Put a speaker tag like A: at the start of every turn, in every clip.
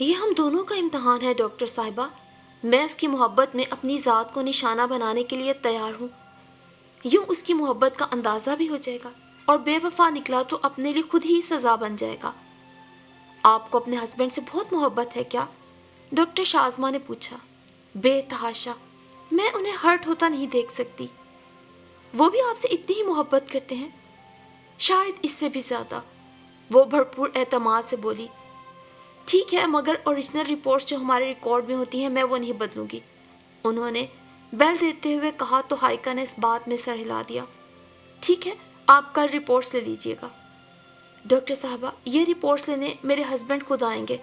A: یہ ہم دونوں کا امتحان ہے ڈاکٹر صاحبہ، میں اس کی محبت میں اپنی ذات کو نشانہ بنانے کے لیے تیار ہوں، یوں اس کی محبت کا اندازہ بھی ہو جائے گا، اور بے وفا نکلا تو اپنے لیے خود ہی سزا بن جائے گا۔ آپ کو اپنے ہسبینڈ سے بہت محبت ہے کیا؟ ڈاکٹر شازمہ نے پوچھا۔ بے تحاشا، میں انہیں ہرٹ ہوتا نہیں دیکھ سکتی۔ وہ بھی آپ سے اتنی ہی محبت کرتے ہیں؟ شاید اس سے بھی زیادہ، وہ بھرپور اعتماد سے بولی۔ ٹھیک ہے، مگر اوریجنل رپورٹس جو ہمارے ریکارڈ میں ہوتی ہیں میں وہ نہیں بدلوں گی، انہوں نے بیل دیتے ہوئے کہا تو ہائیکا نے اس بات میں سر ہلا دیا۔ ٹھیک ہے، آپ کل رپورٹس لے لیجئے گا۔ ڈاکٹر صاحبہ، یہ رپورٹس لینے میرے ہسبینڈ خود آئیں گے،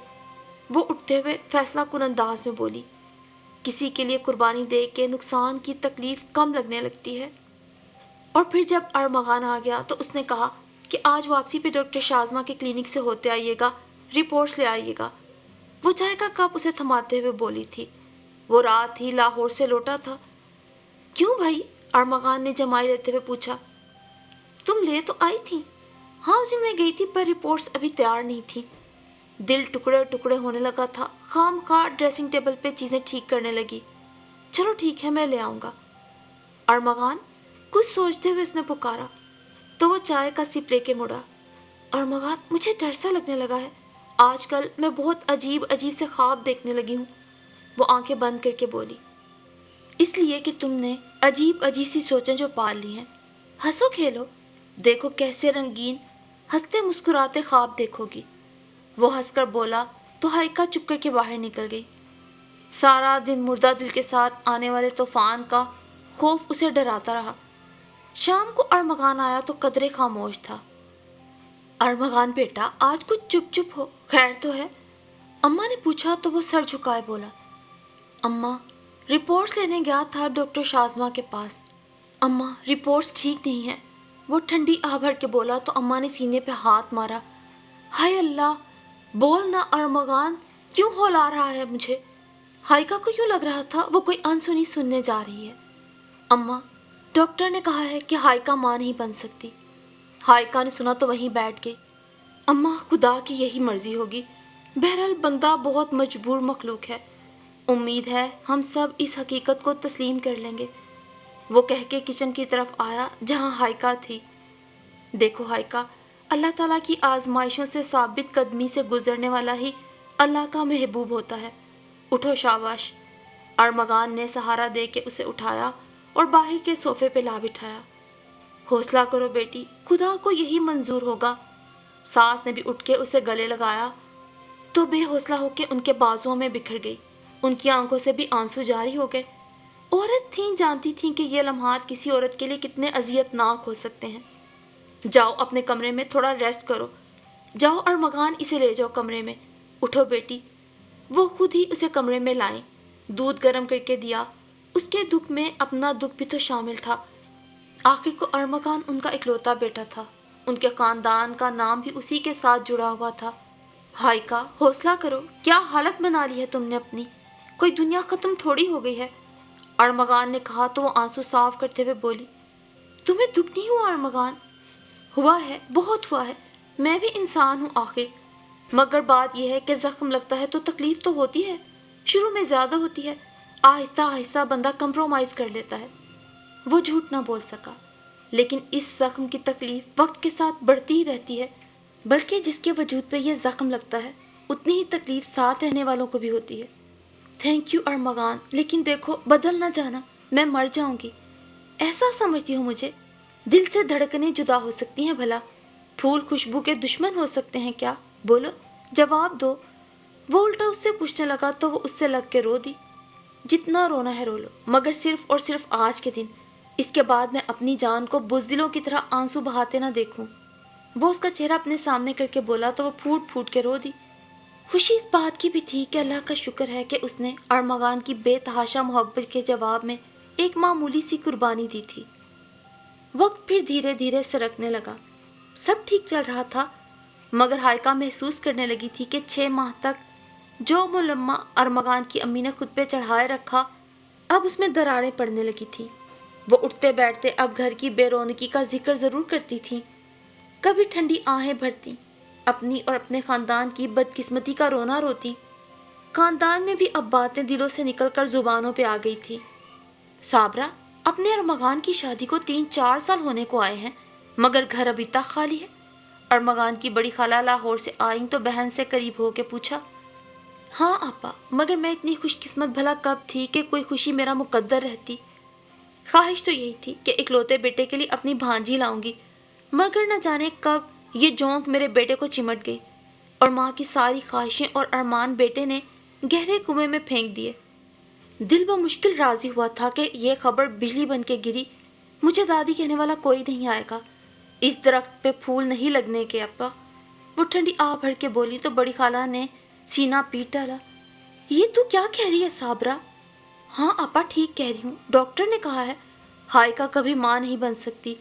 A: وہ اٹھتے ہوئے فیصلہ کن انداز میں بولی۔ کسی کے لیے قربانی دے کے نقصان کی تکلیف کم لگنے لگتی ہے۔ اور پھر جب ارمغان آ گیا تو اس نے کہا کہ آج واپسی پہ ڈاکٹر شازمہ کے کلینک سے ہوتے آئیے گا، رپورٹس لے آئیے گا۔ وہ چائے کا کپ اسے تھماتے ہوئے بولی تھی۔ وہ رات ہی لاہور سے لوٹا تھا۔ کیوں بھائی؟ ارمغان نے جمائی لیتے ہوئے پوچھا۔ تم لے تو آئی تھی؟ ہاں اس دن میں گئی تھی، پر رپورٹس ابھی تیار نہیں تھی۔ دل ٹکڑے ٹکڑے ہونے لگا تھا، خام خواہ ڈریسنگ ٹیبل پہ چیزیں ٹھیک کرنے لگی۔ چلو ٹھیک ہے، میں لے آؤں گا۔ ارمغان، کچھ سوچتے ہوئے اس نے پکارا، تو وہ چائے کا سپ لے کے مڑا۔ ارمغان، مجھے ڈر سا لگنے لگا ہے، آج کل میں بہت عجیب عجیب سے خواب دیکھنے لگی ہوں۔ وہ آنکھیں بند کر کے بولی۔ اس لیے کہ تم نے عجیب عجیب سی سوچیں جو پال لی ہیں۔ ہنسو کھیلو، دیکھو کیسے رنگین ہنستے مسکراتے خواب دیکھو گی۔ وہ ہنس کر بولا تو ہائیکا چپ کر کے باہر نکل گئی۔ سارا دن مردہ دل کے ساتھ آنے والے طوفان کا خوف اسے ڈراتا رہا۔ شام کو ارمغان آیا تو قدرے خاموش تھا۔ ارمغان بیٹا، آج کچھ چپ چپ ہو، خیر تو ہے؟ اماں نے پوچھا تو وہ سر جھکائے بولا، اماں رپورٹس لینے گیا تھا ڈاکٹر شازمہ کے پاس۔ اماں رپورٹس ٹھیک نہیں ہیں، وہ ٹھنڈی آہ بھر کے بولا تو اماں نے سینے پہ ہاتھ مارا۔ ہائے اللہ، بول نہ ارمغان، کیوں ہلا رہا ہے مجھے؟ ہائیکا کو یوں لگ رہا تھا وہ کوئی انسنی سننے جا رہی ہے۔ اماں، ڈاکٹر نے کہا ہے کہ ہائیکا ماں نہیں بن سکتی۔ ہائیکا نے سنا تو وہیں بیٹھ گئی۔ اماں، خدا کی یہی مرضی ہوگی، بہرحال بندہ بہت مجبور مخلوق ہے، امید ہے ہم سب اس حقیقت کو تسلیم کر لیں گے۔ وہ کہہ کے کچن کی طرف آیا جہاں ہائیکا تھی۔ دیکھو ہائیکا، اللہ تعالیٰ کی آزمائشوں سے ثابت قدمی سے گزرنے والا ہی اللہ کا محبوب ہوتا ہے۔ اٹھو شاباش۔ ارمغان نے سہارا دے کے اسے اٹھایا اور باہر کے صوفے پہ لا بٹھایا۔ حوصلہ کرو بیٹی، خدا کو یہی منظور ہوگا۔ ساس نے بھی اٹھ کے اسے گلے لگایا تو بے حوصلہ ہو کے ان کے بازوؤں میں بکھر گئی، ان کی آنکھوں سے بھی آنسو جاری ہو گئے۔ عورت تھیں، جانتی تھیں کہ یہ لمحات کسی عورت کے لیے کتنے اذیت ناک ہو سکتے ہیں۔ جاؤ اپنے کمرے میں تھوڑا ریسٹ کرو، جاؤ ارمغان اسے لے جاؤ کمرے میں۔ اٹھو بیٹی۔ وہ خود ہی اسے کمرے میں لائیں، دودھ گرم کر کے دیا۔ اس کے دکھ میں اپنا دکھ بھی تو شامل تھا، آخر کو ارمغان ان کا اکلوتا بیٹا تھا، ان کے خاندان کا نام بھی اسی کے ساتھ جڑا ہوا تھا۔ ہائیکا، حوصلہ کرو، کیا حالت بنا لی ہے تم نے اپنی، کوئی دنیا ختم تھوڑی ہو گئی ہے۔ ارمغان نے کہا تو وہ آنسو صاف کرتے ہوئے بولی، تمہیں دکھ نہیں ہوا ارمغان؟ ہوا ہے، بہت ہوا ہے، میں بھی انسان ہوں آخر، مگر بات یہ ہے کہ زخم لگتا ہے تو تکلیف تو ہوتی ہے، شروع میں زیادہ ہوتی ہے، آہستہ آہستہ بندہ کمپرومائز کر لیتا ہے۔ وہ جھوٹ نہ بول سکا، لیکن اس زخم کی تکلیف وقت کے ساتھ بڑھتی ہی رہتی ہے، بلکہ جس کے وجود پہ یہ زخم لگتا ہے اتنی ہی تکلیف ساتھ رہنے والوں کو بھی ہوتی ہے۔ تھینک یو ارمغان، لیکن دیکھو بدل نہ جانا، میں مر جاؤں گی۔ ایسا سمجھتی ہوں مجھے؟ دل سے دھڑکنیں جدا ہو سکتی ہیں بھلا؟ پھول خوشبو کے دشمن ہو سکتے ہیں کیا؟ بولو، جواب دو۔ وہ الٹا اس سے پوچھنے لگا تو وہ اس سے لگ کے رو دی۔ جتنا رونا ہے رو لو، مگر صرف اور صرف آج کے دن، اس کے بعد میں اپنی جان کو بزدلوں کی طرح آنسو بہاتے نہ دیکھوں۔ وہ اس کا چہرہ اپنے سامنے کر کے بولا تو وہ پھوٹ پھوٹ کے رو دی۔ خوشی اس بات کی بھی تھی کہ اللہ کا شکر ہے کہ اس نے ارمغان کی بے تحاشا محبت کے جواب میں ایک معمولی سی قربانی دی تھی۔ وقت پھر دھیرے دھیرے سرکنے لگا، سب ٹھیک چل رہا تھا، مگر ہائیکا محسوس کرنے لگی تھی کہ 6 ماہ تک جو ملمہ ارمغان کی امی نے خود پہ چڑھائے رکھا اب اس میں دراڑیں پڑنے لگی تھی۔ وہ اٹھتے بیٹھتے اب گھر کی بے رونقی کا ذکر ضرور کرتی تھی، کبھی ٹھنڈی آہیں بھرتی، اپنی اور اپنے خاندان کی بدقسمتی کا رونا روتی، خاندان میں بھی اب باتیں دلوں سے نکل کر زبانوں پہ آ گئی تھی۔ صابرہ، اپنے ارمغان کی شادی کو 3-4 سال ہونے کو آئے ہیں، مگر گھر ابھی تک خالی ہے۔ ارمغان کی بڑی خالہ لاہور سے آئیں تو بہن سے قریب ہو کے پوچھا، ہاں آپا، مگر میں اتنی خوش قسمت بھلا کب تھی کہ کوئی خوشی میرا مقدر رہتی۔ خواہش تو یہی تھی کہ اکلوتے بیٹے کے لیے اپنی بھانجی لاؤں گی، مگر نہ جانے کب یہ جونک میرے بیٹے کو چمٹ گئی اور ماں کی ساری خواہشیں اور ارمان بیٹے نے گہرے کنویں میں پھینک دیے۔ دل بمشکل راضی ہوا تھا کہ یہ خبر بجلی بن کے گری، مجھے دادی کہنے والا کوئی نہیں آئے گا، اس درخت پہ پھول نہیں لگنے کے ابا۔ وہ ٹھنڈی آہ بھر کے بولی تو بڑی خالہ نے سینہ پیٹ ڈالا، یہ تو کیا کہہ رہی ہے صابرہ؟ ہاں آپا، ٹھیک کہہ رہی ہوں، ڈاکٹر نے کہا ہے ہائیکا کبھی ماں نہیں بن سکتی۔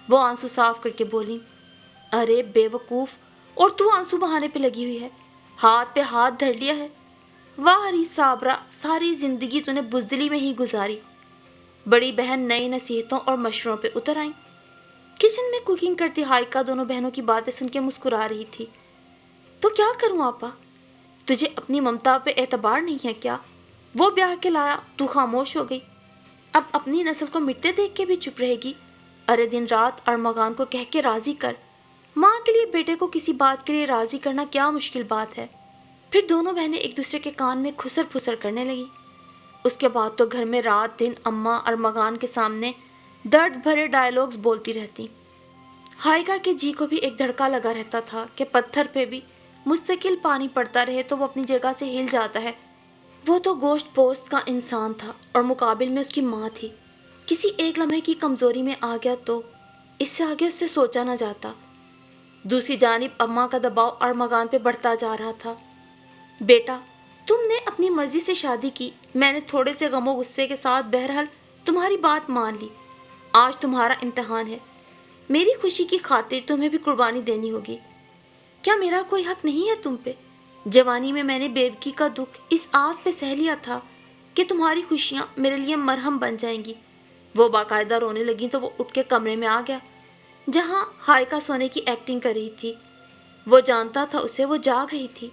A: وہ آنسو صاف کر کے بولی، ارے بے وقوف، اور تو آنسو بہانے پہ لگی ہوئی ہے، ہاتھ پہ ہاتھ دھر لیا ہے۔ واہ ری صابرہ، ساری زندگی تو نے بزدلی میں ہی گزاری۔ بڑی بہن نئی نصیحتوں اور مشوروں پہ اتر آئیں۔ کچن میں کوکنگ کرتی ہائیکا دونوں بہنوں کی باتیں سن کے مسکرا رہی تھی۔ تو کیا کروں آپا؟ تجھے اپنی ممتا پہ اعتبار نہیں ہے کیا؟ وہ بیاہ کے لایا، تو خاموش ہو گئی، اب اپنی نسل کو مٹتے دیکھ کے بھی چپ رہے گی؟ ارے دن رات ارمغان کو کہہ کے راضی کر، ماں کے لیے بیٹے کو کسی بات کے لیے راضی کرنا کیا مشکل بات ہے۔ پھر دونوں بہنیں ایک دوسرے کے کان میں کھسر پھسر کرنے لگی۔ اس کے بعد تو گھر میں رات دن اماں ارمغان کے سامنے درد بھرے ڈائیلاگز بولتی رہتی۔ ہائیکا کے جی کو بھی ایک دھڑکا لگا رہتا تھا کہ پتھر پہ بھی مستقل پانی پڑتا رہے تو وہ اپنی جگہ سے ہل جاتا ہے۔ وہ تو گوشت پوست کا انسان تھا اور مقابل میں اس کی ماں تھی۔ کسی ایک لمحے کی کمزوری میں آ گیا تو اس سے آگے اس سے سوچا نہ جاتا۔ دوسری جانب اماں کا دباؤ ارمغان پہ بڑھتا جا رہا تھا۔ بیٹا، تم نے اپنی مرضی سے شادی کی، میں نے تھوڑے سے غم و غصے کے ساتھ بہرحال تمہاری بات مان لی۔ آج تمہارا امتحان ہے، میری خوشی کی خاطر تمہیں بھی قربانی دینی ہوگی۔ کیا میرا کوئی حق نہیں ہے تم پہ؟ جوانی میں میں نے بیوگی کا دکھ اس آس پہ سہ لیا تھا کہ تمہاری خوشیاں میرے لیے مرہم بن جائیں گی۔ وہ باقاعدہ رونے لگی تو وہ اٹھ کے کمرے میں آ گیا جہاں ہائیکا سونے کی ایکٹنگ کر رہی تھی۔ وہ جانتا تھا اسے وہ جاگ رہی تھی۔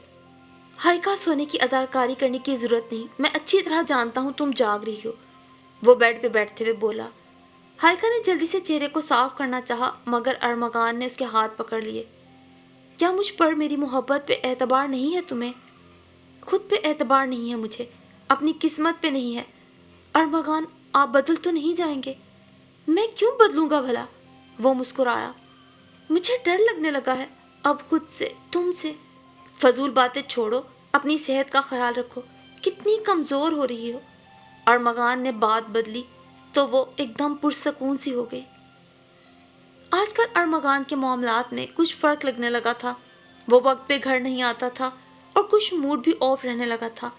A: ہائیکا، سونے کی اداکاری کرنے کی ضرورت نہیں، میں اچھی طرح جانتا ہوں تم جاگ رہی ہو، وہ بیڈ پہ بیٹھتے ہوئے بولا۔ ہائیکا نے جلدی سے چہرے کو صاف کرنا چاہا مگر ارمغان نے اس کے ہاتھ پکڑ لیے۔ کیا مجھ پر میری محبت پہ اعتبار نہیں ہے تمہیں؟ خود پہ اعتبار نہیں ہے مجھے، اپنی قسمت پہ نہیں ہے۔ ارمغان، آپ بدل تو نہیں جائیں گے؟ میں کیوں بدلوں گا بھلا؟ وہ مسکرایا۔ مجھے ڈر لگنے لگا ہے اب خود سے، تم سے۔ فضول باتیں چھوڑو، اپنی صحت کا خیال رکھو، کتنی کمزور ہو رہی ہو۔ ارمغان نے بات بدلی تو وہ ایک دم پرسکون سی ہو گئی۔ آج کل ارمغان کے معاملات میں کچھ فرق لگنے لگا تھا۔ وہ وقت پہ گھر نہیں آتا تھا اور کچھ موڈ بھی آف رہنے لگا تھا۔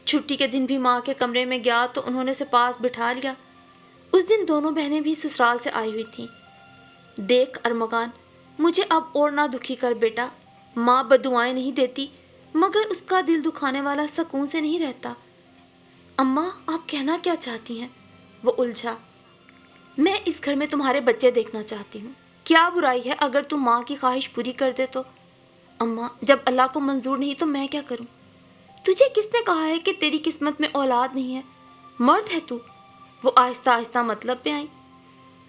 A: چھٹی کے دن بھی ماں کے کمرے میں گیا تو انہوں نے اسے پاس بٹھا لیا۔ اس دن دونوں بہنیں بھی سسرال سے آئی ہوئی تھیں۔ دیکھ ارمغان، مجھے اب اور نہ دکھی کر بیٹا، ماں بددعائیں نہیں دیتی مگر اس کا دل دکھانے والا سکون سے نہیں رہتا۔ اماں، آپ کہنا کیا چاہتی ہیں؟ وہ الجھا۔ میں اس گھر میں تمہارے بچے دیکھنا چاہتی ہوں، کیا برائی ہے اگر تم ماں کی خواہش پوری کر دے تو؟ اماں، جب اللہ کو منظور نہیں تو میں کیا کروں؟ تجھے کس نے کہا ہے کہ تیری قسمت میں اولاد نہیں ہے؟ مرد ہے تو؟ وہ آہستہ آہستہ مطلب پہ آئیں۔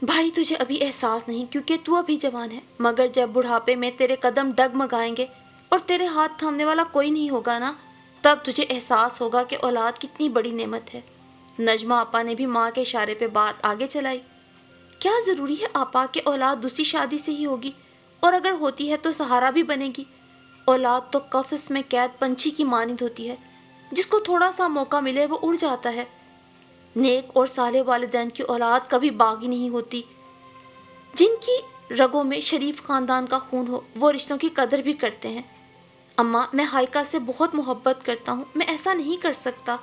A: بھائی، تجھے ابھی احساس نہیں کیونکہ تو ابھی جوان ہے، مگر جب بڑھاپے میں تیرے قدم ڈگمگائیں گے اور تیرے ہاتھ تھامنے والا کوئی نہیں ہوگا نا، تب تجھے احساس ہوگا کہ اولاد کتنی بڑی نعمت ہے۔ نجمہ آپا نے بھی ماں کے اشارے پہ بات آگے چلائی۔ کیا ضروری ہے آپا کہ اولاد دوسری شادی سے ہی ہوگی، اور اگر ہوتی ہے تو سہارا بھی بنے گی؟ اولاد تو قفس میں قید پنچھی کی مانند ہوتی ہے، جس کو تھوڑا سا موقع ملے وہ اڑ جاتا ہے۔ نیک اور صالح والدین کی اولاد کبھی باغی نہیں ہوتی۔ جن کی رگوں میں شریف خاندان کا خون ہو وہ رشتوں کی قدر بھی کرتے ہیں۔ اماں، میں ہائیکا سے بہت محبت کرتا ہوں، میں ایسا نہیں کر سکتا،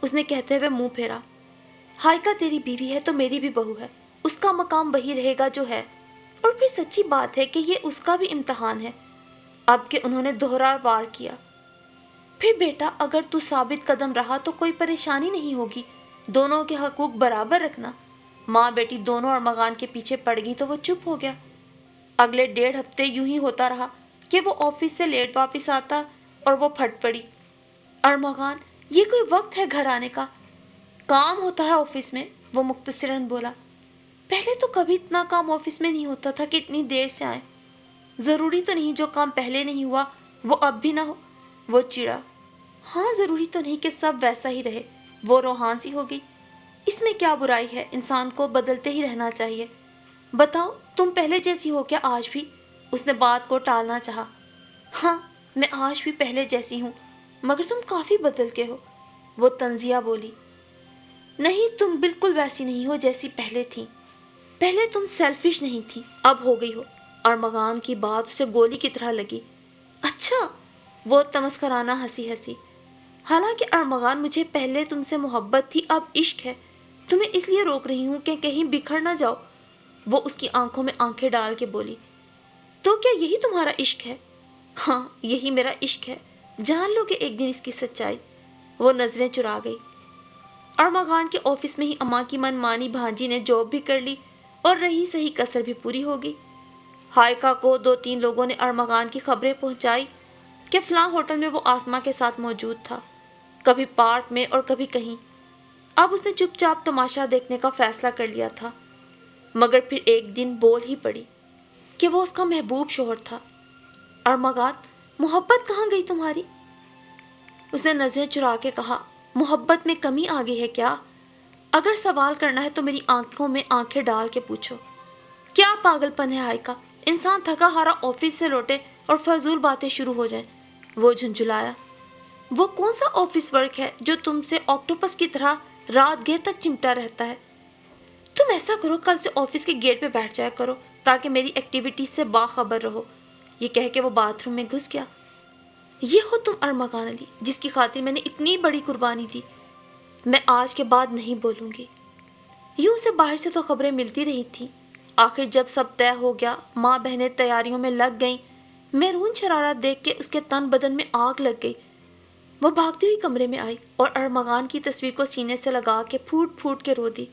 A: اس نے کہتے ہوئے منہ پھیرا۔ ہائیکا تیری بیوی ہے تو میری بھی بہو ہے، اس کا مقام وہی رہے گا جو ہے، اور پھر سچی بات ہے کہ یہ اس کا بھی امتحان ہے اب کہ انہوں نے دوہرا وار کیا۔ پھر بیٹا، اگر تو ثابت قدم رہا تو کوئی پریشانی نہیں ہوگی، دونوں کے حقوق برابر رکھنا۔ ماں بیٹی دونوں ارمغان کے پیچھے پڑ گئی تو وہ چپ ہو گیا۔ اگلے 1.5 ہفتے یوں ہی ہوتا رہا کہ وہ آفس سے لیٹ واپس آتا اور وہ پھٹ پڑی۔ ارمغان، یہ کوئی وقت ہے گھر آنے کا؟ کام ہوتا ہے آفس میں، وہ مختصراً بولا۔ پہلے تو کبھی اتنا کام آفس میں نہیں ہوتا تھا کہ اتنی دیر سے آئیں۔ ضروری تو نہیں جو کام پہلے نہیں ہوا وہ اب بھی نہ ہو، وہ چڑا۔ ہاں، ضروری تو نہیں کہ سب ویسا ہی رہے، وہ روحان سی ہو گئی۔ اس میں کیا برائی ہے، انسان کو بدلتے ہی رہنا چاہیے۔ بتاؤ، تم پہلے جیسی ہو کیا آج بھی؟ اس نے بات کو ٹالنا چاہا۔ ہاں، میں آج بھی پہلے جیسی ہوں، مگر تم کافی بدل کے ہو، وہ تنزیہ بولی۔ نہیں، تم بالکل ویسی نہیں ہو جیسی پہلے تھی۔ پہلے تم سیلفش نہیں تھی، اب ہو گئی ہو۔ ارمغان کی بات اسے گولی کی طرح لگی۔ اچھا، وہ تمسخرانہ ہنسی۔ حالانکہ ارمغان، مجھے پہلے تم سے محبت تھی، اب عشق ہے۔ تمہیں اس لیے روک رہی ہوں کہ کہیں بکھر نہ جاؤ، وہ اس کی آنکھوں میں آنکھیں ڈال کے بولی۔ تو کیا یہی تمہارا عشق ہے؟ ہاں، یہی میرا عشق ہے، جان لو کہ ایک دن اس کی سچائی۔ وہ نظریں چرا گئی۔ ارمغان کے آفس میں ہی اماں کی من مانی بھانجی نے جاب بھی کر لی اور رہی صحیح کسر بھی پوری ہو گئی۔ ہائیکا کو 2-3 لوگوں نے ارمغان کی خبریں پہنچائی کہ فلاں ہوٹل میں وہ آسما کے ساتھ موجود تھا، کبھی پارک میں اور کبھی کہیں۔ اب اس نے چپ چاپ تماشا دیکھنے کا فیصلہ کر لیا تھا، مگر پھر ایک دن بول ہی پڑی کہ وہ اس کا محبوب شوہر تھا۔ ارمغان، محبت کہاں گئی تمہاری؟ اس نے نظریں چرا کے کہا۔ محبت میں کمی آ گئی ہے کیا؟ اگر سوال کرنا ہے تو میری آنکھوں میں آنکھیں ڈال کے پوچھو۔ کیا پاگل پن ہے ہائیکا، انسان تھکا ہارا آفس سے لوٹے اور فضول باتیں شروع ہو جائیں، وہ جھنجھلایا۔ وہ کون سا آفس ورک ہے جو تم سے آکٹوپس کی طرح رات گیر تک چمٹا رہتا ہے؟ تم ایسا کرو، کل سے آفس کے گیٹ پہ بیٹھ جایا کرو تاکہ میری ایکٹیویٹیز سے باخبر رہو۔ یہ کہہ کے وہ باتھ روم میں گھس گیا۔ یہ ہو تم ارمغان علی، جس کی خاطر میں نے اتنی بڑی قربانی دی۔ میں آج کے بعد نہیں بولوں گی۔ یوں سے باہر سے تو خبریں ملتی رہی تھیں۔ آخر جب سب طے ہو گیا، ماں بہنیں تیاریوں میں لگ گئیں۔ میرون شرارت دیکھ کے اس کے تن بدن میں آگ لگ گئی۔ وہ بھاگتی ہوئی کمرے میں آئی اور ارمغان کی تصویر کو سینے سے لگا کے پھوٹ پھوٹ کے رو دی۔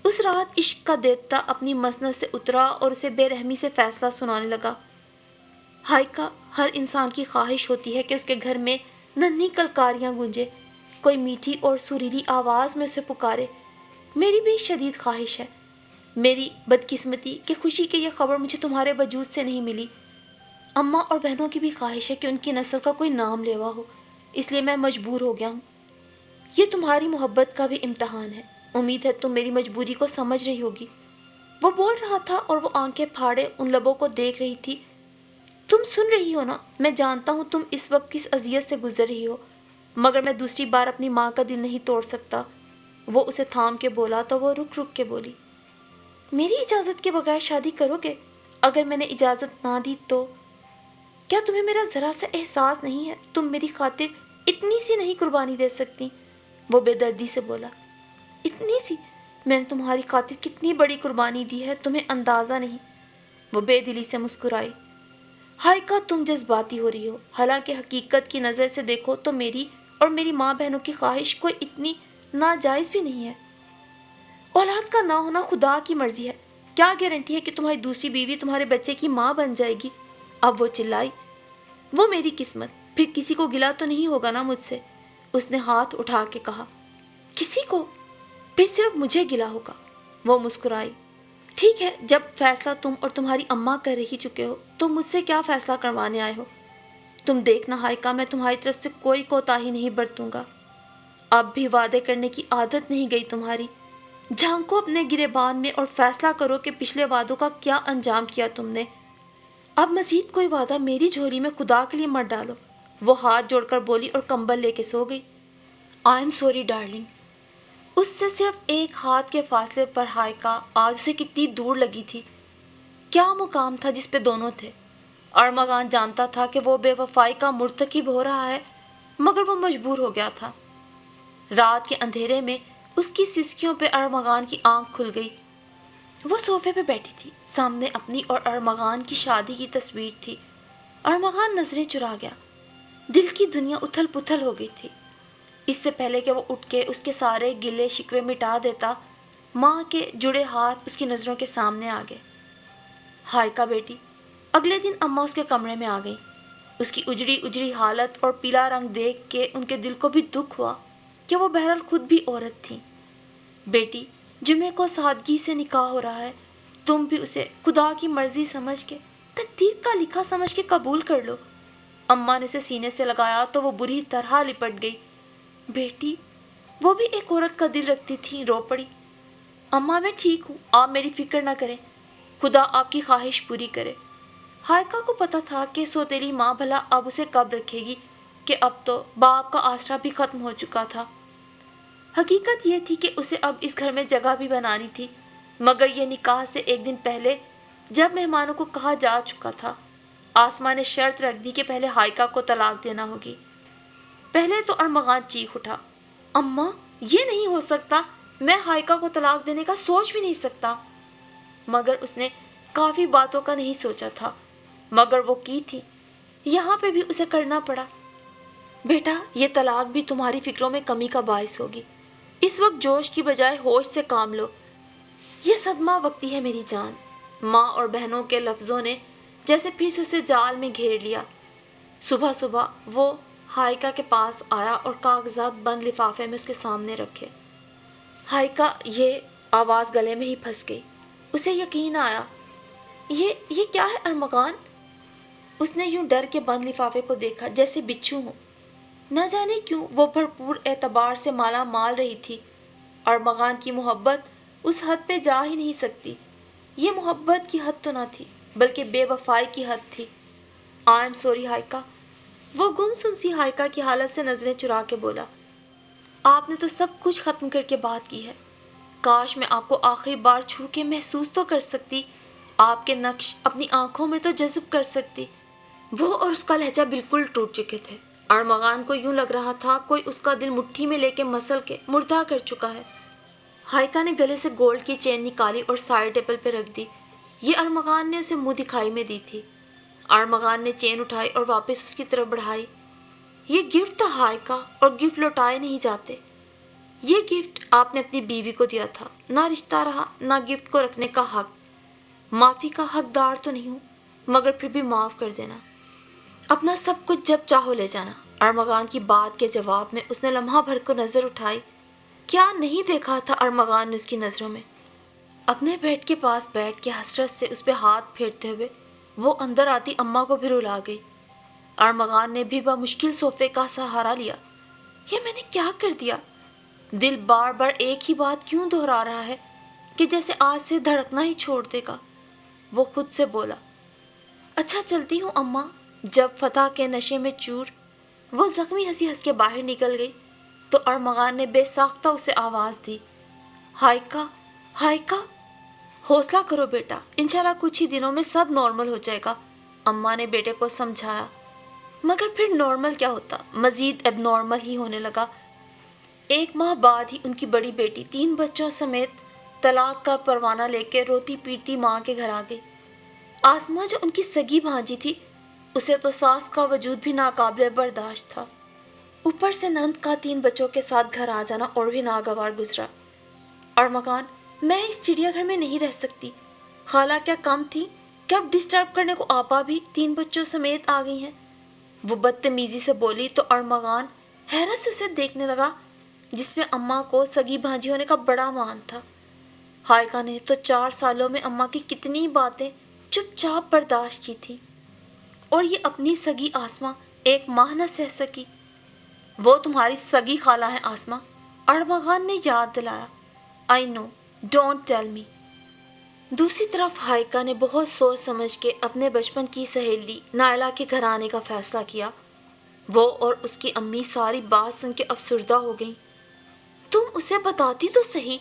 A: اس رات عشق کا دیوتا اپنی مسند سے اترا اور اسے بے رحمی سے فیصلہ سنانے لگا۔ ہائیکا، ہر انسان کی خواہش ہوتی ہے کہ اس کے گھر میں ننھی کلکاریاں گونجے، کوئی میٹھی اور سریلی آواز میں اسے پکارے۔ میری بھی شدید خواہش ہے، میری بدقسمتی کہ خوشی کی یہ خبر مجھے تمہارے وجود سے نہیں ملی۔ اماں اور بہنوں کی بھی خواہش ہے کہ ان کی نسل کا کوئی نام لیوا ہو، اس لیے میں مجبور ہو گیا ہوں۔ یہ تمہاری محبت کا بھی امتحان ہے، امید ہے تم میری مجبوری کو سمجھ رہی ہوگی۔ وہ بول رہا تھا اور وہ آنکھیں پھاڑے ان لبوں کو دیکھ رہی تھی۔ تم سن رہی ہو نا، میں جانتا ہوں تم اس وقت کس اذیت سے گزر رہی ہو، مگر میں دوسری بار اپنی ماں کا دل نہیں توڑ سکتا۔ وہ اسے تھام کے بولا تو وہ رک رک کے بولی۔ میری اجازت کے بغیر شادی کرو گے؟ اگر میں نے اجازت نہ دی تو؟ کیا تمہیں میرا ذرا سا احساس نہیں ہے؟ تم میری خاطر اتنی سی نہیں قربانی دے سکتی؟ وہ بے دردی سے بولا۔ اتنی سی؟ میں نے تمہاری خاطر کتنی بڑی قربانی دی ہے، تمہیں اندازہ نہیں۔ وہ بے دلی سے مسکرائی۔ ہائیکا، تم جذباتی ہو رہی ہو، حالانکہ حقیقت کی نظر سے دیکھو تو میری اور میری ماں بہنوں کی خواہش کوئی اتنی ناجائز بھی نہیں ہے۔ اولاد کا نہ ہونا خدا کی مرضی ہے، کیا گارنٹی ہے کہ تمہاری دوسری بیوی تمہارے بچے کی ماں بن جائے گی؟ اب وہ چلائی۔ وہ میری قسمت، پھر کسی کو گلا تو نہیں ہوگا نا مجھ سے؟ اس نے ہاتھ اٹھا کے کہا۔ کسی کو؟ پھر صرف مجھے گلا ہوگا، وہ مسکرائی۔ ٹھیک ہے، جب فیصلہ تم اور تمہاری اماں کر ہی چکے ہو تو مجھ سے کیا فیصلہ کروانے آئے ہو؟ تم دیکھنا ہائیکا، میں تمہاری طرف سے کوئی کوتاہی نہیں برتوں گا۔ اب بھی وعدے کرنے کی عادت نہیں گئی تمہاری؟ جھانکو اپنے گریبان میں اور فیصلہ کرو کہ پچھلے وعدوں کا کیا انجام کیا تم نے۔ اب مزید کوئی وعدہ میری جھولی میں خدا کے لیے مت ڈالو، وہ ہاتھ جوڑ کر بولی اور کمبل لے کے سو گئی۔ I am sorry darling. اس سے صرف ایک ہاتھ کے فاصلے پر ہائیکا آج اسے کتنی دور لگی تھی۔ کیا مقام تھا جس پہ دونوں تھے؟ ارمغان جانتا تھا کہ وہ بے وفائی کا مرتکب ہو رہا ہے، مگر وہ مجبور ہو گیا تھا۔ رات کے اندھیرے میں اس کی سسکیوں پہ ارمغان کی آنکھ کھل گئی۔ وہ صوفے پہ بیٹھی تھی، سامنے اپنی اور ارمغان کی شادی کی تصویر تھی۔ ارمغان نظریں چرا گیا، دل کی دنیا اتھل پتھل ہو گئی تھی۔ اس سے پہلے کہ وہ اٹھ کے اس کے سارے گلے شکوے مٹا دیتا، ماں کے جڑے ہاتھ اس کی نظروں کے سامنے آ گئے۔ ہائیکا بیٹی، اگلے دن اماں اس کے کمرے میں آ گئی۔ اس کی اجڑی اجڑی حالت اور پیلا رنگ دیکھ کے ان کے دل کو بھی دکھ ہوا کہ وہ بہرحال خود بھی عورت تھی۔ بیٹی، جمعے کو سادگی سے نکاح ہو رہا ہے، تم بھی اسے خدا کی مرضی سمجھ کے، تقدیر کا لکھا سمجھ کے قبول کر لو۔ اماں نے اسے سینے سے لگایا تو وہ بری طرح لپٹ گئی۔ بیٹی، وہ بھی ایک عورت کا دل رکھتی تھی، رو پڑی۔ اماں میں ٹھیک ہوں، آپ میری فکر نہ کریں، خدا آپ کی خواہش پوری کرے۔ ہائیکا کو پتا تھا کہ سوتیلی ماں بھلا اب اسے کب رکھے گی، کہ اب تو باپ کا آسرا بھی ختم ہو چکا تھا۔ حقیقت یہ تھی کہ اسے اب اس گھر میں جگہ بھی بنانی تھی، مگر یہ نکاح سے ایک دن پہلے جب مہمانوں کو کہا جا چکا تھا، آسماں نے شرط رکھ دی کہ پہلے ہائیکا کو طلاق دینا ہوگی۔ پہلے تو ارمغان چیخ اٹھا، اماں یہ نہیں ہو سکتا، میں ہائیکا کو طلاق دینے کا سوچ بھی نہیں سکتا۔ مگر اس نے کافی باتوں کا نہیں سوچا تھا، مگر وہ کی تھی، یہاں پہ بھی اسے کرنا پڑا۔ بیٹا، یہ طلاق بھی تمہاری فکروں میں کمی کا باعث ہوگی، اس وقت جوش کی بجائے ہوش سے کام لو۔ یہ صدمہ وقتی ہے میری جان۔ ماں اور بہنوں کے لفظوں نے جیسے پھر سے اسے جال میں گھیر لیا۔ صبح صبح وہ ہائیکا کے پاس آیا اور کاغذات بند لفافے میں اس کے سامنے رکھے۔ ہائیکا، یہ آواز گلے میں ہی پھنس گئی۔ اسے یقین آیا، یہ کیا ہے ارمغان؟ اس نے یوں ڈر کے بند لفافے کو دیکھا جیسے بچھو ہو۔ نہ جانے کیوں وہ بھرپور اعتبار سے مالا مال رہی تھی۔ ارمغان کی محبت اس حد پہ جا ہی نہیں سکتی۔ یہ محبت کی حد تو نہ تھی، بلکہ بے وفائی کی حد تھی۔ آئی ایم سوری ہائیکا، وہ گمسم سی ہائیکا کی حالت سے نظریں چرا کے بولا، آپ نے تو سب کچھ ختم کر کے بات کی ہے۔ کاش میں آپ کو آخری بار چھو کے محسوس تو کر سکتی، آپ کے نقش اپنی آنکھوں میں تو جذب کر سکتی۔ وہ اور اس کا لہجہ بالکل ٹوٹ چکے تھے۔ ارمغان کو یوں لگ رہا تھا کوئی اس کا دل مٹھی میں لے کے مسل کے مردہ کر چکا ہے۔ ہائیکا نے گلے سے گولڈ کی چین نکالی اور سائڈ ٹیبل پہ رکھ دی۔ یہ ارمغان نے اسے منہ دکھائی میں دی تھی۔ ارمغان نے چین اٹھائی اور واپس اس کی طرف بڑھائی۔ یہ گفٹ تھا ہائیکا، اور گفٹ لوٹائے نہیں جاتے۔ یہ گفٹ آپ نے اپنی بیوی کو دیا تھا، نہ رشتہ رہا نہ گفٹ کو رکھنے کا حق۔ معافی کا حقدار تو نہیں ہوں، مگر پھر بھی معاف کر دینا۔ اپنا سب کچھ جب چاہو لے جانا۔ ارمغان کی بات کے جواب میں اس نے لمحہ بھر کو نظر اٹھائی۔ کیا نہیں دیکھا تھا ارمغان نے اس کی نظروں میں؟ اپنے بیڈ کے پاس بیٹھ کے حسرت سے اس پہ ہاتھ پھیرتے ہوئے وہ اندر آتی اماں کو بھی رلا گئی۔ ارمغان نے بھی بمشکل صوفے کا سہارا لیا۔ یہ میں نے کیا کر دیا؟ دل بار بار ایک ہی بات کیوں دہرا رہا ہے کہ جیسے آج سے دھڑکنا ہی چھوڑ دے گا؟ وہ خود سے بولا، اچھا چلتی ہوں اماں۔ جب فتح کے نشے میں چور وہ زخمی ہنسی ہنس کے باہر نکل گئی تو ارمغان نے بے ساختہ اسے آواز دی، ہائیکا، ہائیکا، حوصلہ کرو بیٹا، انشاءاللہ کچھ ہی دنوں میں سب نارمل ہو جائے گا۔ اماں نے بیٹے کو سمجھایا، مگر پھر نارمل کیا ہوتا، مزید اب نارمل ہی ہونے لگا۔ ایک ماہ بعد ہی ان کی بڑی بیٹی 3 بچوں سمیت طلاق کا پروانہ لے کے روتی پیٹتی ماں کے گھر آ گئی۔ آسماں جو ان کی سگی بھانجی تھی، اسے تو ساس کا وجود بھی ناقابل برداشت تھا، اوپر سے نند کا 3 بچوں کے ساتھ گھر آ جانا اور بھی ناگوار گزرا۔ ارمغان، میں اس چڑیا گھر میں نہیں رہ سکتی۔ خالہ کیا کم تھی کہ اب ڈسٹرب کرنے کو آپا بھی 3 بچوں سمیت آ گئی ہیں؟ وہ بدتمیزی سے بولی تو ارمغان حیرت سے اسے دیکھنے لگا، جس میں اماں کو سگی بھانجی ہونے کا بڑا مان تھا۔ ہائیکا نے تو 4 سالوں میں اماں کی کتنی باتیں چپ چاپ برداشت کی تھی، اور یہ اپنی سگی آسماں 1 ماہ نہ سہ سکی۔ وہ تمہاری سگی خالہ ہیں آسماں، ارمغان نے یاد دلایا۔ آئی نو، ڈونٹ ٹیل می۔ دوسری طرف ہائیکا نے بہت سوچ سمجھ کے اپنے بچپن کی سہیلی نائلہ کے گھر آنے کا فیصلہ کیا۔ وہ اور اس کی امی ساری بات سن کے افسردہ ہو گئیں۔ تم اسے بتاتی تو صحیح،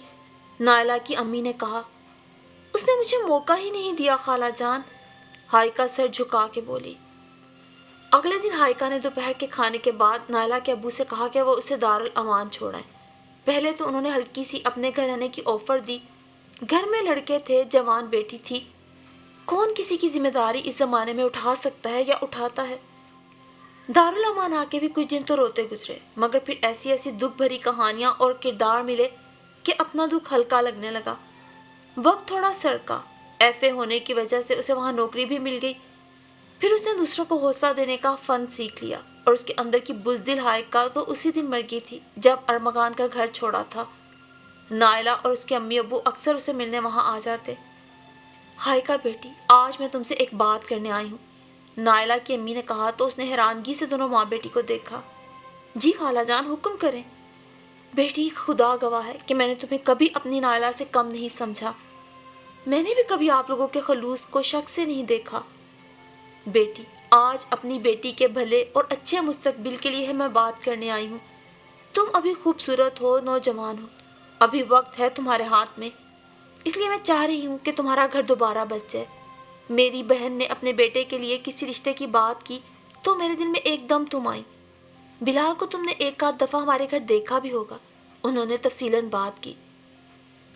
A: نائلہ کی امی نے کہا۔ اس نے مجھے موقع ہی نہیں دیا خالہ جان، ہائیکا سر جھکا کے بولی۔ اگلے دن ہائیکا نے دوپہر کے کھانے کے بعد نائلہ کے ابو سے کہا کہ وہ اسے دارالامان چھوڑائیں۔ پہلے تو انہوں نے ہلکی سی اپنے گھر رہنے کی آفر دی۔ گھر میں لڑکے تھے، جوان بیٹی تھی، کون کسی کی ذمہ داری اس زمانے میں اٹھا سکتا ہے یا اٹھاتا ہے؟ دارالامان آ کے بھی کچھ دن تو روتے گزرے، مگر پھر ایسی ایسی دکھ بھری کہانیاں اور کردار ملے کہ اپنا دکھ ہلکا لگنے لگا۔ وقت تھوڑا سرکا، ایف اے ہونے کی وجہ سے اسے وہاں نوکری بھی مل گئی۔ پھر اس نے دوسروں کو حوصلہ دینے کا فن سیکھ لیا اور اس کے اندر کی بزدل ہائیکا تو اسی دن مر گئی تھی جب ارمغان کا گھر چھوڑا تھا۔ نائلہ اور اس کے امی ابو اکثر اسے ملنے وہاں آ جاتے۔ ہائیکا بیٹی، آج میں تم سے ایک بات کرنے آئی ہوں، نائلہ کی امی نے کہا تو اس نے حیرانگی سے دونوں ماں بیٹی کو دیکھا۔ جی خالہ جان، حکم کریں۔ بیٹی، خدا گواہ ہے کہ میں نے تمہیں کبھی اپنی نائلہ سے کم نہیں سمجھا، میں نے بھی کبھی آپ لوگوں کے خلوص کو شک سے نہیں دیکھا۔ بیٹی، آج اپنی بیٹی کے بھلے اور اچھے مستقبل کے لیے میں بات کرنے آئی ہوں۔ تم ابھی خوبصورت ہو، نوجوان ہو، ابھی وقت ہے تمہارے ہاتھ میں، اس لیے میں چاہ رہی ہوں کہ تمہارا گھر دوبارہ بس جائے۔ میری بہن نے اپنے بیٹے کے لیے کسی رشتے کی بات کی تو میرے دل میں ایک دم تم آئی۔ بلال کو تم نے ایک آدھ دفعہ ہمارے گھر دیکھا بھی ہوگا، انہوں نے تفصیلاً بات کی۔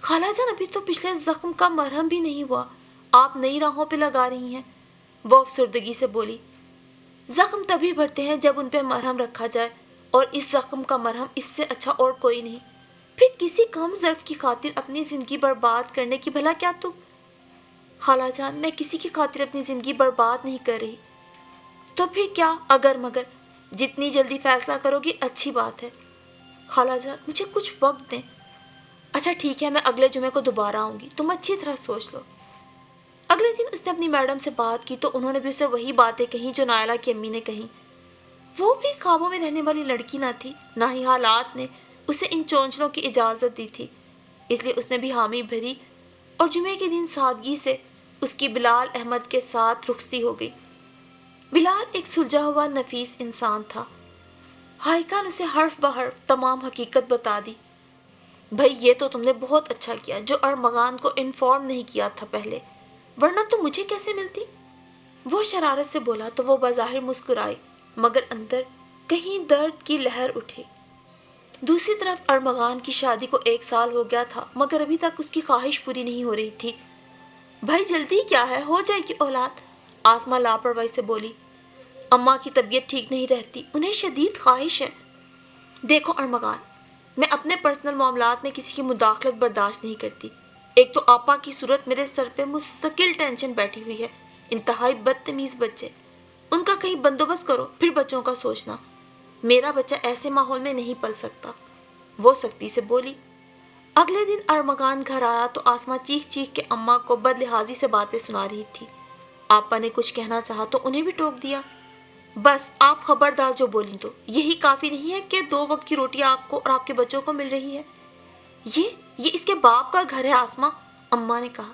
A: خالہ جان، ابھی تو پچھلے زخم کا مرہم بھی نہیں ہوا، آپ نئی راہوں پہ لگا رہی ہیں، وہ افسردگی سے بولی۔ زخم تبھی بڑھتے ہیں جب ان پہ مرہم رکھا جائے، اور اس زخم کا مرہم اس سے اچھا اور کوئی نہیں۔ پھر کسی کم ظرف کی خاطر اپنی زندگی برباد کرنے کی بھلا کیا تم؟ خالہ جان، میں کسی کی خاطر اپنی زندگی برباد نہیں کر رہی۔ تو پھر کیا اگر مگر؟ جتنی جلدی فیصلہ کرو گی اچھی بات ہے۔ خالہ جان، مجھے کچھ وقت دیں۔ اچھا ٹھیک ہے، میں اگلے جمعے کو دوبارہ آؤں گی، تم اچھی طرح سوچ لو۔ اگلے دن اس نے اپنی میڈم سے بات کی تو انہوں نے بھی اسے وہی باتیں کہیں جو نائلہ کی امی نے کہیں۔ وہ بھی خوابوں میں رہنے والی لڑکی نہ تھی، نہ ہی حالات نے اسے ان چونچلوں کی اجازت دی تھی، اس لیے اس نے بھی حامی بھری اور جمعے کے دن سادگی سے اس کی بلال احمد کے ساتھ رخصتی ہو گئی۔ بلال ایک سلجھا ہوا نفیس انسان تھا۔ ہائیکا نے اسے حرف بحرف تمام حقیقت بتا دی۔ بھئی، یہ تو تم نے بہت اچھا کیا جو ارمغان کو انفارم نہیں کیا تھا پہلے، ورنہ تو مجھے کیسے ملتی؟ وہ شرارت سے بولا تو وہ بظاہر مسکرائی، مگر اندر کہیں درد کی لہر اٹھی۔ دوسری طرف ارمغان کی شادی کو 1 سال ہو گیا تھا، مگر ابھی تک اس کی خواہش پوری نہیں ہو رہی تھی۔ بھائی جلدی کیا ہے، ہو جائے گی اولاد، آسمہ لاپرواہی سے بولی۔ اماں کی طبیعت ٹھیک نہیں رہتی، انہیں شدید خواہش ہے۔ دیکھو ارمغان، میں اپنے پرسنل معاملات میں کسی کی مداخلت برداشت نہیں کرتی۔ ایک تو آپا کی صورت میرے سر پہ مستقل ٹینشن بیٹھی ہوئی ہے، انتہائی بدتمیز بچے، ان کا کہیں بندوبست کرو، پھر بچوں کا سوچنا۔ میرا بچہ ایسے ماحول میں نہیں پل سکتا، وہ سختی سے بولی۔ اگلے دن ارمغان گھر آیا تو آسمہ چیخ چیخ کے اماں کو بد لحاظی سے باتیں سنا رہی تھی۔ آپا نے کچھ کہنا چاہا تو انہیں بھی ٹوک دیا۔ بس آپ خبردار، جو بولیں تو یہی کافی نہیں ہے کہ 2 وقت کی روٹی آپ کو اور آپ کے بچوں کو مل رہی ہے؟ یہ اس کے باپ کا گھر ہے آسمہ، اماں نے کہا۔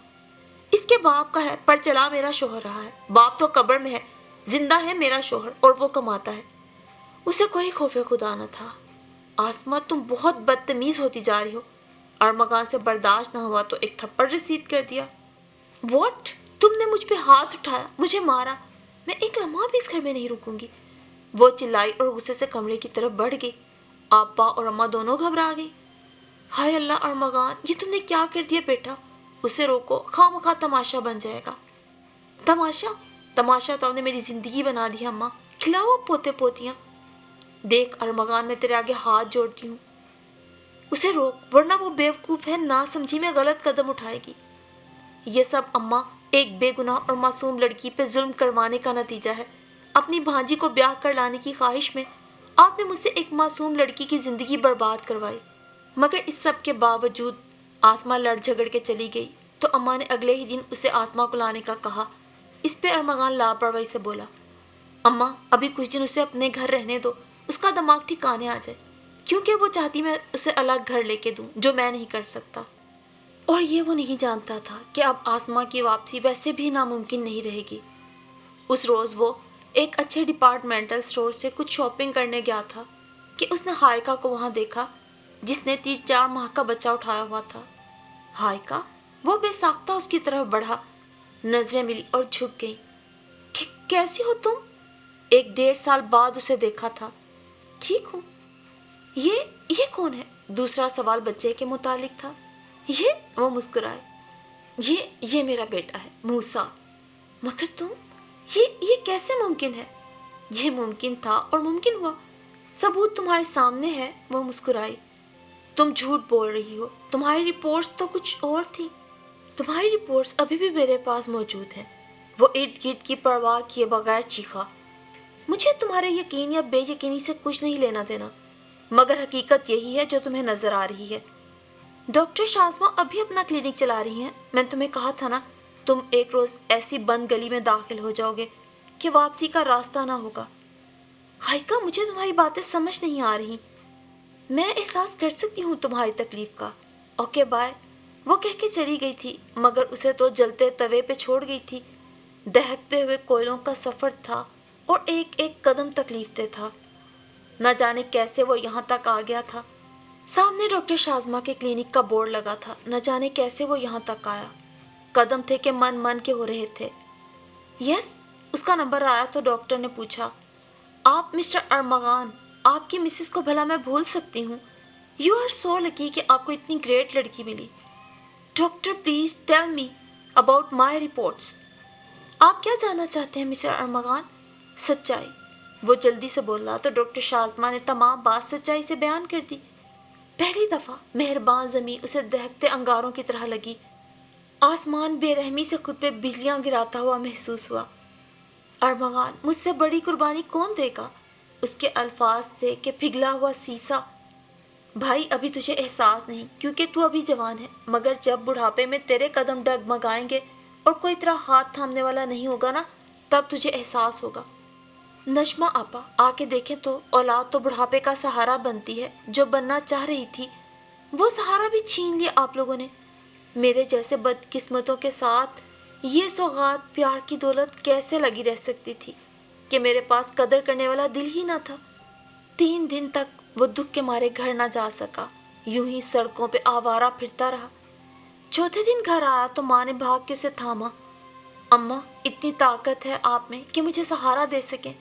A: اس کے باپ کا ہے، پر چلا میرا شوہر رہا ہے، باپ تو قبر میں ہے، زندہ ہے میرا شوہر اور وہ کماتا ہے۔ اسے کوئی خوف خدا نہ تھا۔ آسمہ، تم بہت بدتمیز ہوتی جا رہی ہو۔ ارمغان سے برداشت نہ ہوا تو ایک تھپڑ رسید کر دیا۔ واٹ؟ تم نے مجھ پہ ہاتھ اٹھایا، مجھے مارا، میں ایک لمحہ بھی اس گھر میں نہیں رکوں گی، وہ چلائی اور غصے سے کمرے کی طرف بڑھ گئی۔ آپا اور اماں دونوں گھبرا گئی۔ ہائے اللہ ارمغان، یہ تم نے کیا کر دیا بیٹا، اسے روکو، خواہ تماشا بن جائے گا۔ تماشا تو نے میری زندگی بنا دی اماں، کھلاؤ پوتے پوتیاں۔ دیکھ ارمغان، میں تیرے آگے ہاتھ جوڑتی ہوں، اسے روک، ورنہ وہ بیوقوف ہے، نہ سمجھی میں غلط قدم اٹھائے گی۔ یہ سب اماں ایک بے گناہ اور معصوم لڑکی پہ ظلم کروانے کا نتیجہ ہے۔ اپنی بھانجی کو بیاہ کر لانے کی خواہش میں آپ نے مجھ سے ایک معصوم لڑکی کی زندگی برباد کروائی۔ مگر اس سب کے باوجود آسمہ لڑ جھگڑ کے چلی گئی تو اماں نے اگلے ہی دن اسے آسمہ کو لانے کا کہا۔ اس پہ ارمغان لاپرواہی سے بولا، اماں ابھی کچھ دن اسے اپنے گھر رہنے دو، اس کا دماغ ٹھکانے آ جائے، کیونکہ وہ چاہتی میں اسے الگ گھر لے کے دوں، جو میں نہیں کر سکتا۔ اور یہ وہ نہیں جانتا تھا کہ اب آسمہ کی واپسی ویسے بھی ناممکن نہیں رہے گی۔ اس روز وہ ایک اچھے ڈپارٹمنٹل سٹور سے کچھ شاپنگ کرنے گیا تھا کہ اس نے ہائیکا کو وہاں دیکھا، جس نے 3-4 ماہ کا بچہ اٹھایا ہوا تھا۔ ہائیکا؟ وہ بے ساختہ اس کی طرف بڑھا، نظریں ملی اور جھک گئی۔ کیسی ہو تم؟ 1-1.5 سال بعد اسے دیکھا تھا۔ ٹھیک ہوں۔ یہ کون ہے؟ دوسرا سوال بچے کے متعلق تھا۔ وہ مسکرائے۔ یہ میرا بیٹا ہے، موسیٰ۔ مگر تم، یہ کیسے ممکن ہے؟ یہ ممکن تھا اور ممکن ہوا، ثبوت تمہارے سامنے ہے، وہ مسکرائی۔ تم جھوٹ بول رہی ہو، تمہاری رپورٹس تو کچھ اور تھی۔ تمہاری رپورٹس ابھی بھی میرے پاس موجود ہیں، وہ ارد گرد کی پرواہ کیے بغیر چیخا۔ مجھے تمہارے یقین یا بے یقینی سے کچھ نہیں لینا دینا، مگر حقیقت یہی ہے جو تمہیں نظر آ رہی ہے۔ ڈاکٹر شازمہ ابھی اپنا کلینک چلا رہی ہیں۔ میں نے تمہیں کہا تھا نا، تم ایک روز ایسی بند گلی میں داخل ہو جاؤ گے کہ واپسی کا راستہ نہ ہوگا۔ ہائیکا، مجھے تمہاری باتیں سمجھ نہیں آ رہی۔ میں احساس کر سکتی ہوں تمہاری تکلیف کا۔ اوکے بائے، وہ کہہ کے چلی گئی تھی، مگر اسے تو جلتے توے پہ چھوڑ گئی تھی۔ دہکتے ہوئے کوئلوں کا سفر تھا اور ایک ایک قدم تکلیف دہ تھا۔ نہ جانے کیسے وہ یہاں تک آ گیا تھا۔ سامنے ڈاکٹر شازمہ کے کلینک کا بورڈ لگا تھا۔ نہ جانے کیسے وہ یہاں تک آیا۔ قدم تھے کہ من کے ہو رہے تھے۔ یس، اس کا نمبر آیا تو ڈاکٹر نے پوچھا، آپ مسٹر ارمغان، آپ کی مسز کو بھلا میں بھول سکتی ہوں؟ یو آر سو لکی کہ آپ کو اتنی گریٹ لڑکی ملی۔ Doctor please tell me about my reports. آپ کیا جاننا چاہتے ہیں مسٹر ارمغان؟ سچائی، وہ جلدی سے بولا تو ڈاکٹر شازمہ نے تمام بات سچائی سے بیان کر دی۔ پہلی دفعہ مہربان زمین اسے دہکتے انگاروں کی طرح لگی۔ آسمان بے رحمی سے خود پہ بجلیاں گراتا ہوا محسوس ہوا۔ ارمغان، مجھ سے بڑی قربانی کون دے گا؟ اس کے الفاظ تھے کہ پگھلا ہوا سیسا۔ بھائی، ابھی تجھے احساس نہیں کیونکہ تو ابھی جوان ہے، مگر جب بڑھاپے میں تیرے قدم ڈگمگائیں گے اور کوئی تیرا ہاتھ تھامنے والا نہیں ہوگا نا، تب تجھے احساس ہوگا۔ نجمہ آپا، آ کے دیکھیں تو اولاد تو بڑھاپے کا سہارا بنتی ہے۔ جو بننا چاہ رہی تھی وہ سہارا بھی چھین لیا آپ لوگوں نے۔ میرے جیسے بدقسمتوں کے ساتھ یہ سوغات پیار کی دولت کیسے لگی رہ سکتی تھی کہ میرے پاس قدر کرنے والا دل ہی نہ تھا۔ 3 دن تک وہ دکھ کے مارے گھر نہ جا سکا، یوں ہی سڑکوں پہ آوارہ پھرتا رہا۔ چوتھے دن گھر آیا تو ماں نے بھاگ کے اسے تھاما۔ اماں، اتنی طاقت ہے آپ میں کہ مجھے سہارا دے سکیں۔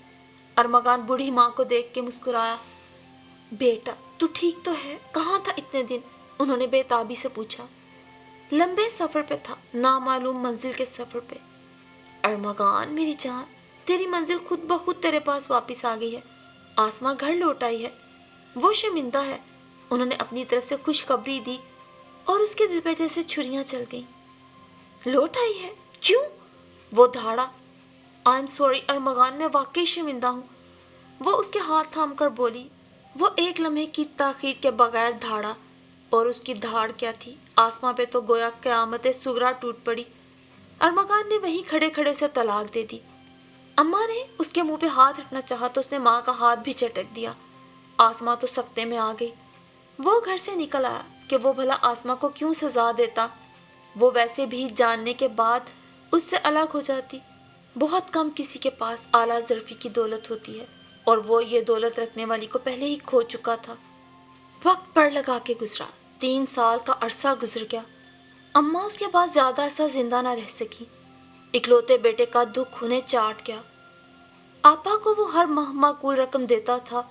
A: ارمغان بوڑھی ماں کو دیکھ کے مسکرایا۔ بیٹا، تو ٹھیک تو ہے؟ کہاں تھا اتنے دن؟ انہوں نے بے تابی سے پوچھا۔ لمبے سفر پہ تھا، نامعلوم منزل کے سفر پہ۔ ارمغان میری جان، تیری منزل خود بخود تیرے پاس واپس آ گئی ہے۔ آسماں گھر لوٹ آئی ہے۔ وہ شرمندہ ہے۔ انہوں نے اپنی طرف سے خوشخبری دی اور اس کے دل پہ جیسے چھریاں چل گئیں۔ لوٹ آئی ہے؟ کیوں؟ وہ دھاڑا۔ آئی ایم سوری ارمغان، میں واقعی شرمندہ ہوں۔ وہ اس کے ہاتھ تھام کر بولی۔ وہ ایک لمحے کی تاخیر کے بغیر دھاڑا، اور اس کی دھاڑ کیا تھی، آسماں پہ تو گویا قیامت صغریٰ ٹوٹ پڑی۔ ارمغان نے وہیں کھڑے کھڑے اسے طلاق دے دی۔ اماں نے اس کے منہ پہ ہاتھ رکھنا چاہا تو اس نے ماں کا ہاتھ بھی چٹک دیا۔ آسماں تو سکتے میں آ گئی۔ وہ گھر سے نکل آیا کہ وہ بھلا آسماں کو کیوں سزا دیتا۔ وہ ویسے بھی جاننے کے بعد اس سے الگ ہو جاتی۔ بہت کم کسی کے پاس اعلیٰ ظرفی کی دولت ہوتی ہے، اور وہ یہ دولت رکھنے والی کو پہلے ہی کھو چکا تھا۔ وقت پڑ لگا کے گزرا۔ 3 سال کا عرصہ گزر گیا۔ اماں اس کے بعد زیادہ عرصہ زندہ نہ رہ سکی۔ اکلوتے بیٹے کا دکھ انہیں چاٹ گیا۔ آپا کو وہ ہر ماہ معقول رقم دیتا تھا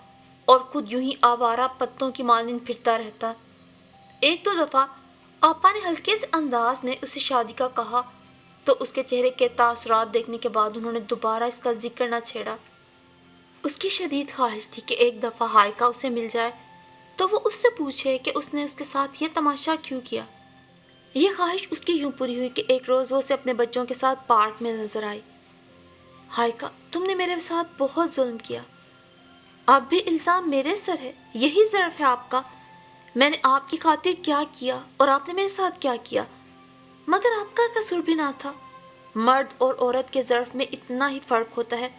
A: اور خود یوں ہی آوارہ پتوں کی مانند پھرتا رہتا۔ ایک 2 دفعہ آپا نے ہلکے سے انداز میں اسے شادی کا کہا تو اس کے چہرے کے تاثرات دیکھنے کے بعد انہوں نے دوبارہ اس کا ذکر نہ چھیڑا۔ اس کی شدید خواہش تھی کہ ایک دفعہ ہائیکا اسے مل جائے تو وہ اس سے پوچھے کہ اس نے اس کے ساتھ یہ تماشا کیوں کیا۔ یہ خواہش اس کی یوں پوری ہوئی کہ ایک روز وہ اسے اپنے بچوں کے ساتھ پارک میں نظر آئی۔ ہائیکا، تم نے میرے ساتھ بہت ظلم کیا۔ اب بھی الزام میرے سر ہے، یہی ظرف ہے آپ کا۔ میں نے آپ کی خاطر کیا کیا اور آپ نے میرے ساتھ کیا کیا، مگر آپ کا قصور بھی نہ تھا۔ مرد اور عورت کے ظرف میں اتنا ہی فرق ہوتا ہے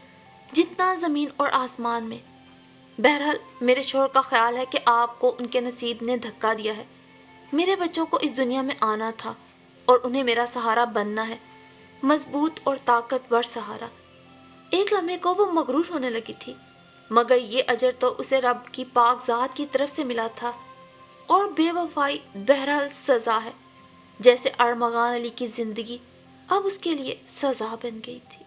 A: جتنا زمین اور آسمان میں۔ بہرحال میرے شوہر کا خیال ہے کہ آپ کو ان کے نصیب نے دھکا دیا ہے۔ میرے بچوں کو اس دنیا میں آنا تھا اور انہیں میرا سہارا بننا ہے، مضبوط اور طاقتور سہارا۔ ایک لمحے کو وہ مغرور ہونے لگی تھی، مگر یہ اجر تو اسے رب کی پاک ذات کی طرف سے ملا تھا، اور بے وفائی بہرحال سزا ہے، جیسے ارمغان علی کی زندگی اب اس کے لیے سزا بن گئی تھی۔